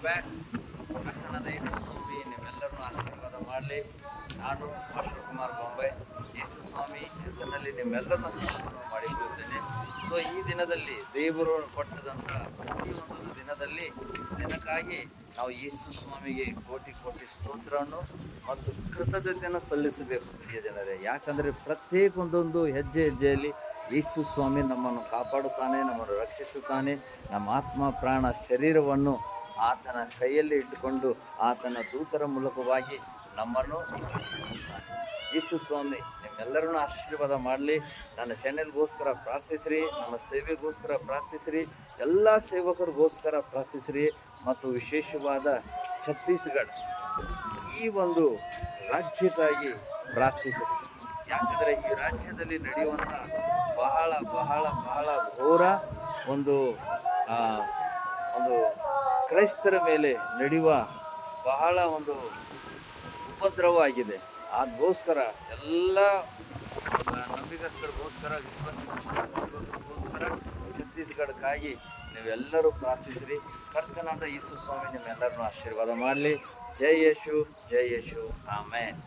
Back. ಕರ್ತನಾದ ಯೇಸು ಸ್ವಾಮಿ ನಿಮ್ಮೆಲ್ಲರನ್ನು ಆಶೀರ್ವಾದ ಮಾಡಲಿ. ನಾನು ಮಾಸ್ಟರ್ ಕುಮಾರ್ ಬೊಂಬೆ ಯೇಸು ಸ್ವಾಮಿ ಹೆಸರಿನಲ್ಲಿ ನಿಮ್ಮೆಲ್ಲರನ್ನು ಸ್ವಾಗತ ಮಾಡಿಕೊಳ್ಳುತ್ತೇನೆ. ಸೊ ಈ ದಿನದಲ್ಲಿ ದೇವರು ಕೊಟ್ಟದಂಥ ಪ್ರತಿಯೊಂದು ದಿನಕ್ಕಾಗಿ ನಾವು ಯೇಸು ಸ್ವಾಮಿಗೆ ಕೋಟಿ ಕೋಟಿ ಸ್ತೋತ್ರವನ್ನು ಮತ್ತು ಕೃತಜ್ಞತೆಯನ್ನು ಸಲ್ಲಿಸಬೇಕು ಪ್ರಿಯ ಜನರೇ. ಯಾಕಂದರೆ ಪ್ರತ್ಯೇಕ ಒಂದೊಂದು ಹೆಜ್ಜೆಯಲ್ಲಿ ಯೇಸು ಸ್ವಾಮಿ ನಮ್ಮನ್ನು ಕಾಪಾಡುತ್ತಾನೆ, ನಮ್ಮನ್ನು ರಕ್ಷಿಸುತ್ತಾನೆ. ನಮ್ಮ ಆತ್ಮ ಪ್ರಾಣ ಶರೀರವನ್ನು ಆತನ ಕೈಯಲ್ಲಿ ಇಟ್ಟುಕೊಂಡು ಆತನ ದೂತರ ಮೂಲಕವಾಗಿ ನಮ್ಮನ್ನು ರಕ್ಷಿಸುತ್ತಾನೆ. ಯೇಸು ಸ್ವಾಮಿ ನಿಮ್ಮೆಲ್ಲರನ್ನು ಆಶೀರ್ವಾದ ಮಾಡಲಿ. ನನ್ನ ಚಾನೆಲ್ಗೋಸ್ಕರ ಪ್ರಾರ್ಥಿಸಿರಿ, ನಮ್ಮ ಸೇವೆಗೋಸ್ಕರ ಪ್ರಾರ್ಥಿಸಿರಿ, ಎಲ್ಲ ಸೇವಕರಿಗೋಸ್ಕರ ಪ್ರಾರ್ಥಿಸಿರಿ ಮತ್ತು ವಿಶೇಷವಾದ ಛತ್ತೀಸ್ಗಢ ಈ ಒಂದು ರಾಜ್ಯಕ್ಕಾಗಿ ಪ್ರಾರ್ಥಿಸಿರಿ. ಯಾಕಂದರೆ ಈ ರಾಜ್ಯದಲ್ಲಿ ನಡೆಯುವಂಥ ಬಹಳ ಬಹಳ ಬಹಳ ಘೋರ ಒಂದು ಕ್ರೈಸ್ತರ ಮೇಲೆ ನಡೆಯುವ ಬಹಳ ಒಂದು ಉಪದ್ರವ ಆಗಿದೆ. ಅದಕ್ಕೋಸ್ಕರ ಎಲ್ಲ ನಂಬಿಕಸ್ಥರಿಗೋಸ್ಕರ ವಿಶ್ವಾಸಿಗೋಸ್ಕರ ಛತ್ತೀಸ್ಗಢಕ್ಕಾಗಿ ನೀವೆಲ್ಲರೂ ಪ್ರಾರ್ಥಿಸಿರಿ. ಕರ್ತನಾದ ಯೇಸು ಸ್ವಾಮಿ ನಿಮ್ಮೆಲ್ಲರನ್ನು ಆಶೀರ್ವಾದ ಮಾಡಲಿ. ಜೈ ಯೇಸು, ಜೈ ಯೇಸು, ಆಮೇನ್.